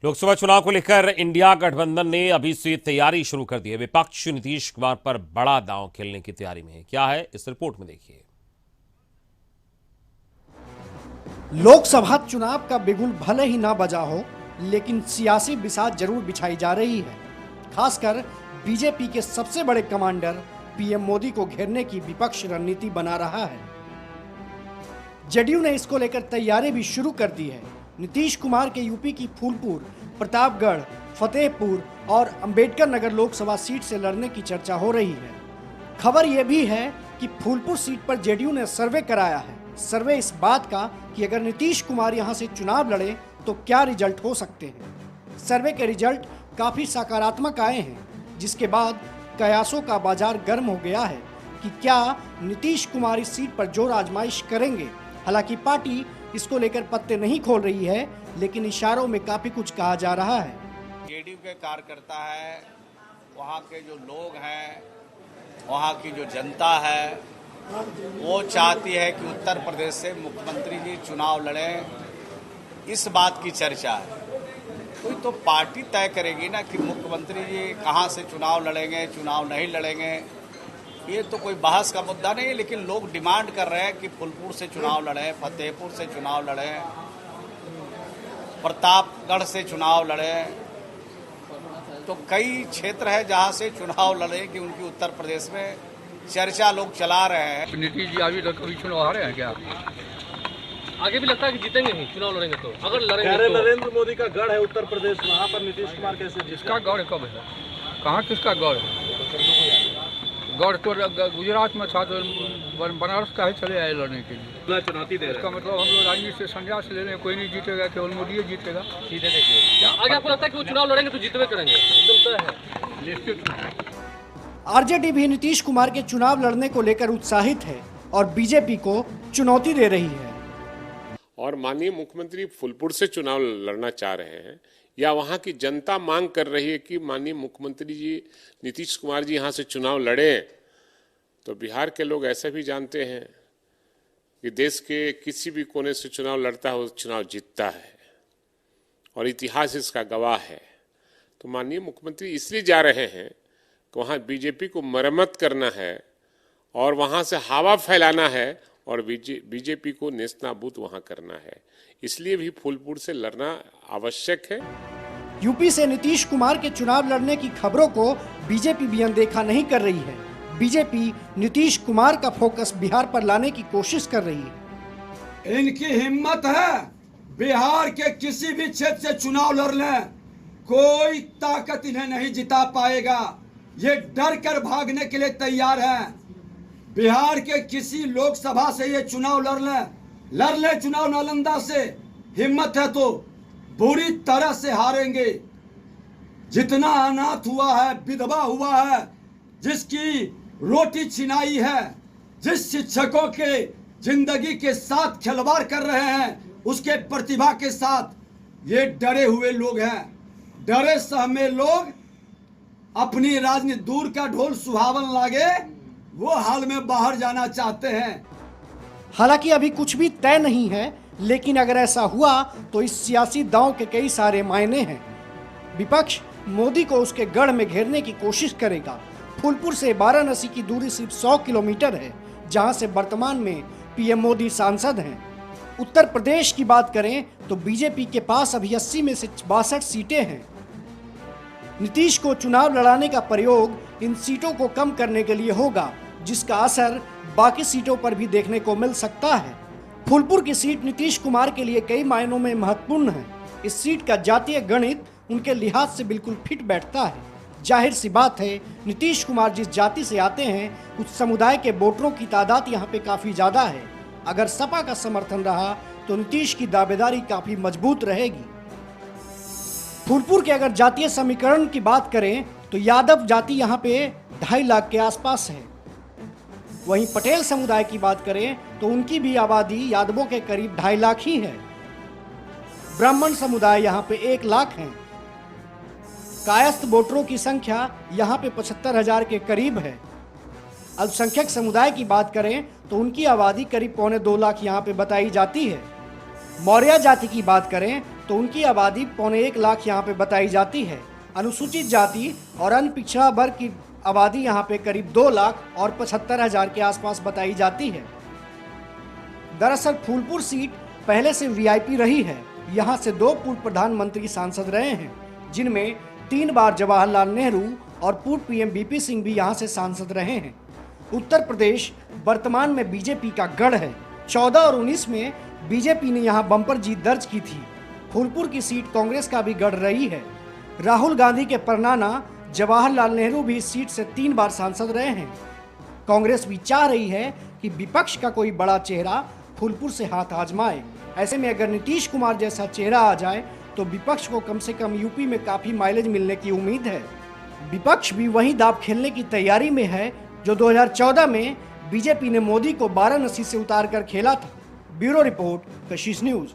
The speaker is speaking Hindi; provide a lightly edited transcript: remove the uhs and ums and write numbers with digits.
लोकसभा चुनाव को लेकर इंडिया गठबंधन ने अभी से तैयारी शुरू कर दी है। विपक्ष नीतीश कुमार पर बड़ा दांव खेलने की तैयारी में है। क्या है इस रिपोर्ट में देखिए। लोकसभा चुनाव का बिगुल भले ही ना बजा हो, लेकिन सियासी बिसात जरूर बिछाई जा रही है। खासकर बीजेपी के सबसे बड़े कमांडर पीएम मोदी को घेरने की विपक्ष रणनीति बना रहा है। जेडीयू ने इसको लेकर तैयारी भी शुरू कर दी है। नीतीश कुमार के यूपी की फूलपुर, प्रतापगढ़, फतेहपुर और अंबेडकर नगर लोकसभा सीट से लड़ने की चर्चा हो रही है। खबर यह भी है कि फूलपुर सीट पर जेडीयू ने सर्वे कराया है। सर्वे इस बात का कि अगर नीतीश कुमार यहां से चुनाव लड़े तो क्या रिजल्ट हो सकते हैं। सर्वे के रिजल्ट काफी सकारात्मक आए हैं, जिसके बाद कयासों का बाजार गर्म हो गया है कि क्या नीतीश कुमार इस सीट पर जोर आजमाइश करेंगे। हालांकि पार्टी इसको लेकर पत्ते नहीं खोल रही है, लेकिन इशारों में काफी कुछ कहा जा रहा है। जेडीयू के कार्यकर्ता है, वहाँ के जो लोग हैं, वहाँ की जो जनता है, वो चाहती है कि उत्तर प्रदेश से मुख्यमंत्री जी चुनाव लड़ें। इस बात की चर्चा है। कोई तो पार्टी तय करेगी ना कि मुख्यमंत्री जी कहाँ से चुनाव लड़ेंगे, चुनाव नहीं लड़ेंगे। ये तो कोई बहस का मुद्दा नहीं है, लेकिन लोग डिमांड कर रहे हैं कि फूलपुर से चुनाव लड़ें, फतेहपुर से चुनाव लड़ें, प्रतापगढ़ से चुनाव लड़ें। तो कई क्षेत्र है जहां से चुनाव लड़े कि उनकी उत्तर प्रदेश में चर्चा लोग चला रहे हैं। नीतीश जी अभी कभी चुनाव हारे हैं क्या? आगे भी लगता है कि जीतेंगे नहीं, चुनाव लड़ेंगे तो। अगर लड़ेंगे तो नरेंद्र मोदी का गढ़ है उत्तर प्रदेश, वहाँ पर नीतीश कुमार कैसे? जिसका गढ़ कब है? कहाँ किसका गढ़ है? गढ़ तो गुजरात में था, तो बनारस का ही चले आए लड़ने के लिए। चुनौती दे रहे हैं। इसका मतलब हम लोग राजनीति से संन्यास ले रहे हैं। कोई नहीं जीतेगा, केवल मोदी जीतेगा। सीधे देखिए, आगे आपको लगता है कि वो चुनाव लड़ेंगे तो जीतवे करेंगे, एकदम तय है, निश्चित। आरजेडी भी नीतीश कुमार के चुनाव लड़ने को लेकर उत्साहित है और बीजेपी को चुनौती दे रही है। और माननीय मुख्यमंत्री फूलपुर से चुनाव लड़ना चाह रहे हैं, या वहां की जनता मांग कर रही है कि माननीय मुख्यमंत्री जी नीतीश कुमार जी यहां से चुनाव लड़े, तो बिहार के लोग ऐसा भी जानते हैं कि देश के किसी भी कोने से चुनाव लड़ता है वो चुनाव जीतता है, और इतिहास इसका गवाह है। तो माननीय मुख्यमंत्री इसलिए जा रहे हैं कि वहाँ बीजेपी को मरम्मत करना है और वहाँ से हवा फैलाना है और बीजेपी को नेस्तनाबूद वहाँ करना है। इसलिए भी फूलपुर से लड़ना आवश्यक है। यूपी से नीतीश कुमार के चुनाव लड़ने की खबरों को बीजेपी भी अनदेखा नहीं कर रही है। बीजेपी नीतीश कुमार का फोकस बिहार पर लाने की कोशिश कर रही है। इनकी हिम्मत है बिहार के किसी भी क्षेत्र से चुनाव लड़ लें, कोई ताकत इन्हें नहीं जिता पाएगा। ये डर कर भागने के लिए तैयार हैं। बिहार के किसी लोकसभा से ये चुनाव लड़ ले चुनाव नालंदा से, हिम्मत है तो बुरी तरह से हारेंगे। जितना अनाथ हुआ है, विधवा हुआ है, जिसकी रोटी छिनाई है, जिस शिक्षकों के जिंदगी के साथ खिलवाड़ कर रहे हैं, उसके प्रतिभा के साथ ये डरे हुए लोग हैं। डरे सहमे लोग अपनी राजनीति, दूर का ढोल सुहावन लागे, वो हाल में बाहर जाना चाहते हैं। हालांकि अभी कुछ भी तय नहीं है, लेकिन अगर ऐसा हुआ तो इस सियासी दांव के कई सारे मायने हैं। विपक्ष मोदी को उसके गढ़ में घेरने की कोशिश करेगा। फूलपुर से वाराणसी की दूरी सिर्फ 100 किलोमीटर है, जहां से वर्तमान में पीएम मोदी सांसद हैं। उत्तर प्रदेश की बात करें तो बीजेपी के पास अभी 80 में से 62 सीटें हैं। नीतीश को चुनाव लड़ाने का प्रयोग इन सीटों को कम करने के लिए होगा, जिसका असर बाकी सीटों पर भी देखने को मिल सकता है। फूलपुर की सीट नीतीश कुमार के लिए कई मायनों में महत्वपूर्ण है। इस सीट का जातीय गणित उनके लिहाज से बिल्कुल फिट बैठता है। जाहिर सी बात है, नीतीश कुमार जिस जाति से आते हैं, उस समुदाय के वोटरों की तादाद यहाँ पे काफी ज्यादा है। अगर सपा का समर्थन रहा तो नीतीश की दावेदारी काफी मजबूत रहेगी। फूलपुर के अगर जातीय समीकरण की बात करें तो यादव जाति यहाँ पे 2.5 लाख के आसपास है। वहीं पटेल समुदाय की बात करें तो उनकी भी आबादी यादवों के करीब 2.5 लाख ही है। ब्राह्मण समुदाय यहाँ पे 1 लाख है। कायस्थ वोटरों की संख्या यहाँ पे 75,000 के करीब है। अल्पसंख्यक समुदाय की बात करें तो उनकी आबादी करीब 1.25 लाख यहाँ पे बताई जाती है। मौर्य जाति की बात करें तो उनकी आबादी 1.25 लाख यहाँ पे बताई जाती है। अनुसूचित जाति और अन्य पिछड़ा वर्ग की आबादी यहाँ पे करीब 2 लाख और 75,000 के आसपास बताई जाती है। दरअसल फूलपुर सीट पहले से वीआईपी रही है। यहाँ से 2 पूर्व प्रधानमंत्री सांसद रहे हैं, जिनमें 3 बार जवाहरलाल नेहरू और पूर्व पीएम बीपी सिंह भी यहाँ से सांसद रहे हैं। उत्तर प्रदेश वर्तमान में बीजेपी का गढ़ है। 14 और 19 में बीजेपी ने यहाँ बम्पर जीत दर्ज की थी। फूलपुर की सीट कांग्रेस का भी गढ़ रही है। राहुल गांधी के परनाना जवाहरलाल नेहरू भी इस सीट से 3 बार सांसद रहे हैं। कांग्रेस भी चाह रही है कि विपक्ष का कोई बड़ा चेहरा फूलपुर से हाथ आजमाए। ऐसे में अगर नीतीश कुमार जैसा चेहरा आ जाए तो विपक्ष को कम से कम यूपी में काफी माइलेज मिलने की उम्मीद है। विपक्ष भी वही दांव खेलने की तैयारी में है जो 2014 में बीजेपी ने मोदी को वाराणसी से उतार कर खेला था। ब्यूरो रिपोर्ट, कशिश न्यूज।